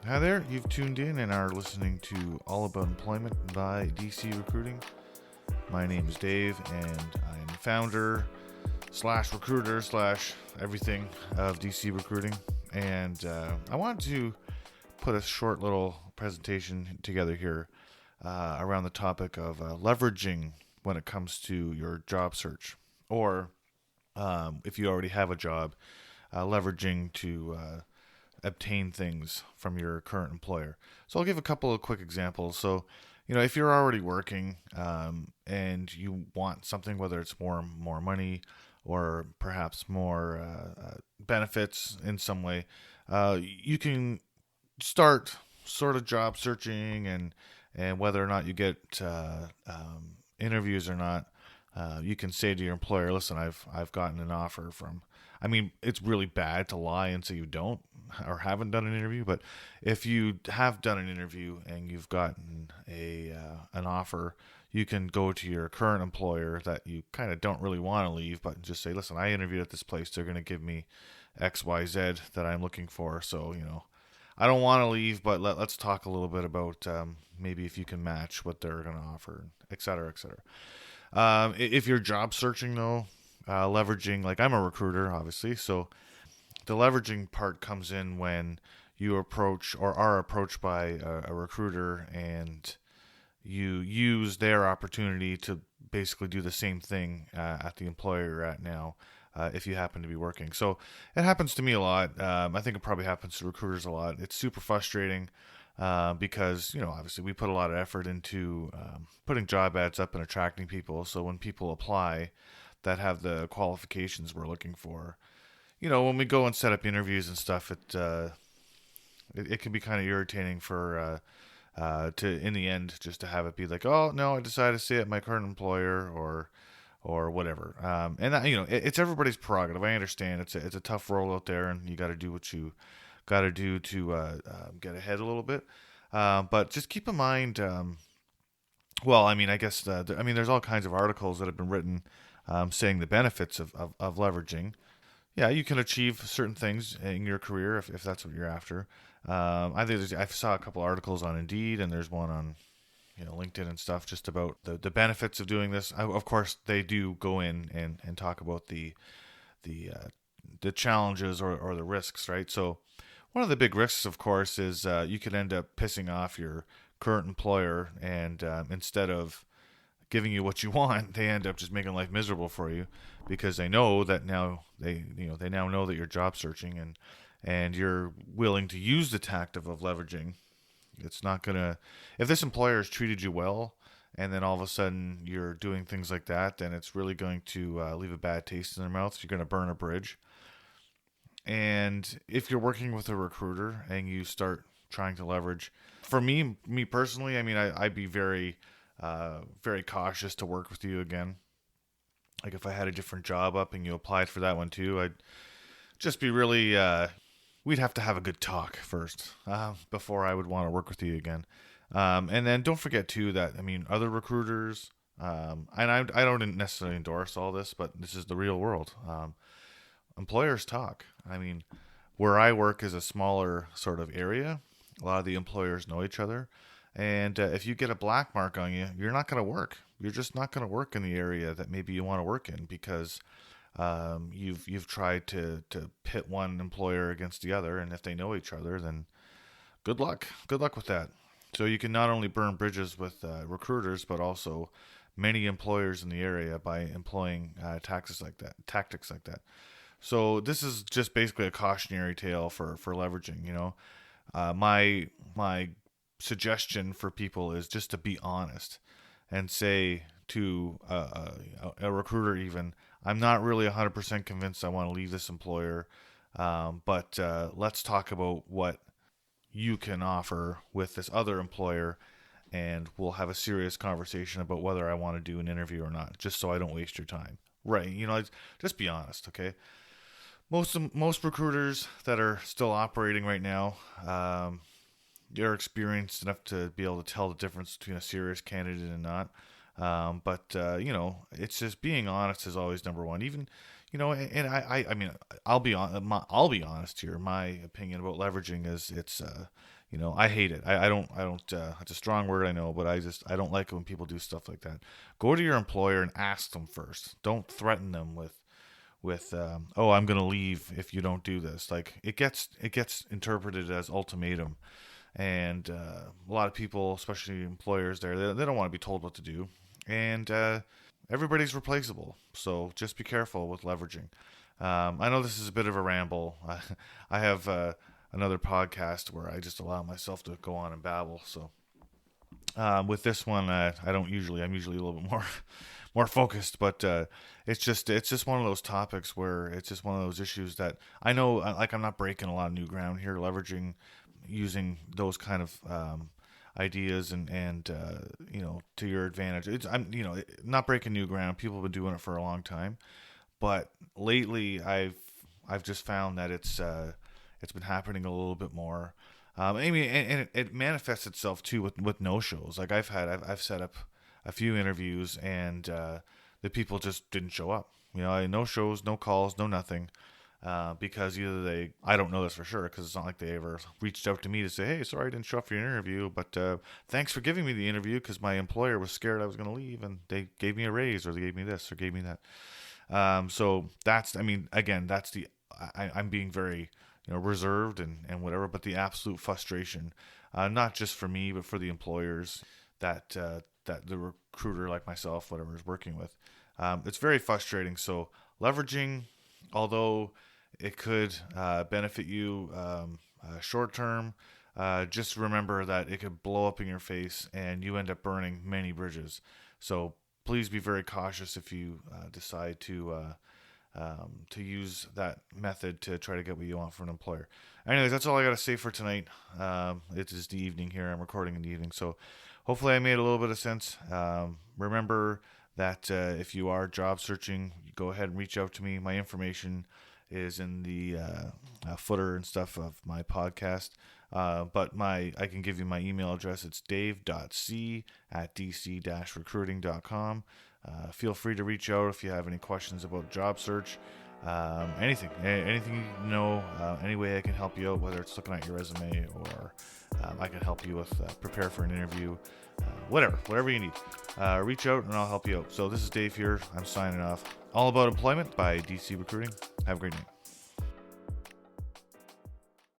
Hi there, you've tuned in and are listening to All About Employment by DC Recruiting. My name is Dave, and I'm founder slash recruiter slash everything of DC Recruiting. And I wanted to put a short little presentation together here around the topic of leveraging when it comes to your job search, or if you already have a job, leveraging to obtain things from your current employer. So I'll give a couple of quick examples. So, if you're already working and you want something, whether it's more money or perhaps more benefits in some way, you can start sort of job searching, and whether or not you get interviews or not, you can say to your employer, "Listen, I've gotten an offer from." I mean, it's really bad to lie and say you don't or haven't done an interview, but if you have done an interview and you've gotten an offer, you can go to your current employer that you kind of don't really want to leave, but just say, "Listen, I interviewed at this place. They're going to give me X, Y, Z that I'm looking for. So, I don't want to leave, but let's talk a little bit about maybe if you can match what they're going to offer, et cetera, et cetera." If you're job searching, though, leveraging, like I'm a recruiter, obviously, so the leveraging part comes in when you approach or are approached by a recruiter and you use their opportunity to basically do the same thing at the employer you're at now, if you happen to be working. So it happens to me a lot. I think it probably happens to recruiters a lot. It's super frustrating because, obviously we put a lot of effort into putting job ads up and attracting people. So when people apply that have the qualifications we're looking for, when we go and set up interviews and stuff, it can be kind of irritating for to in the end just to have it be like, "Oh no, I decided to stay at my current employer," or whatever. And that, it's everybody's prerogative. I understand it's a tough role out there, and you got to do what you got to do to get ahead a little bit. But just keep in mind. Well, I mean, I guess there's all kinds of articles that have been written saying the benefits of leveraging. Yeah, you can achieve certain things in your career if that's what you're after. I saw a couple articles on Indeed, and there's one on LinkedIn and stuff just about the benefits of doing this. Of course, they do go in and talk about the challenges or the risks, right? So one of the big risks, of course, is you could end up pissing off your current employer, and instead of giving you what you want, they end up just making life miserable for you because they know that now they now know that you're job searching, and you're willing to use the tactic of leveraging. It's not gonna, if this employer has treated you well and then all of a sudden you're doing things like that, then it's really going to leave a bad taste in their mouth. You're going to burn a bridge. And if you're working with a recruiter and you start trying to leverage, for me personally, I mean, I'd be very very cautious to work with you again. Like if I had a different job up and you applied for that one too, I'd just be really, we'd have to have a good talk first before I would want to work with you again. And then don't forget too that, I mean, other recruiters, and I don't necessarily endorse all this, but this is the real world. Employers talk. I mean, where I work is a smaller sort of area. A lot of the employers know each other. And if you get a black mark on you, you're not going to work. You're just not going to work in the area that maybe you want to work in because you've tried to pit one employer against the other, and if they know each other, then good luck. Good luck with that. So you can not only burn bridges with recruiters, but also many employers in the area by employing tactics like that. So this is just basically a cautionary tale for leveraging. My suggestion for people is just to be honest and say to a recruiter, even, "I'm not really 100% convinced I want to leave this employer, but let's talk about what you can offer with this other employer, and we'll have a serious conversation about whether I want to do an interview or not, just so I don't waste your time." Right? Just be honest, okay? Most recruiters that are still operating right now, you're experienced enough to be able to tell the difference between a serious candidate and not. But it's just being honest is always number one. Even, and I mean, I'll be honest here. My opinion about leveraging is I hate it. I don't, it's a strong word, I know, but I don't like it when people do stuff like that. Go to your employer and ask them first. Don't threaten them with oh, I'm going to leave if you don't do this. Like, it gets interpreted as ultimatum. And a lot of people, especially employers there, they don't want to be told what to do. And everybody's replaceable. So just be careful with leveraging. I know this is a bit of a ramble. I have another podcast where I just allow myself to go on and babble. So with this one, I'm usually a little bit more focused, but it's just one of those topics where it's just one of those issues that I know, like, I'm not breaking a lot of new ground here, leveraging, using those kind of ideas and to your advantage. I'm not breaking new ground. People have been doing it for a long time, but lately I've just found that it's been happening a little bit more. I mean, and it manifests itself too with no shows. Like, I've set up a few interviews, and the people just didn't show up. No shows, no calls, no nothing, because either I don't know this for sure, because it's not like they ever reached out to me to say, hey, sorry I didn't show up for your interview, but thanks for giving me the interview, because my employer was scared I was going to leave, and they gave me a raise, or they gave me this, or gave me that. So that's, I mean, again, that's I'm being very reserved and whatever, but the absolute frustration, not just for me, but for the employers that the recruiter like myself, whatever, is working with. It's very frustrating. So leveraging, although it could benefit you short term, just remember that it could blow up in your face and you end up burning many bridges. So please be very cautious if you decide to use that method to try to get what you want from an employer. Anyways, that's all I got to say for tonight. It is the evening here. I'm recording in the evening, so hopefully I made a little bit of sense. Remember that if you are job searching, go ahead and reach out to me. My information is in the footer and stuff of my podcast. But I can give you my email address. It's dave.c at dc-recruiting.com. Feel free to reach out if you have any questions about job search, anything you know, any way I can help you out, whether it's looking at your resume or I can help you with prepare for an interview, whatever you need. Reach out and I'll help you out. So this is Dave here. I'm signing off. All About Employment by DC Recruiting. Have a great night.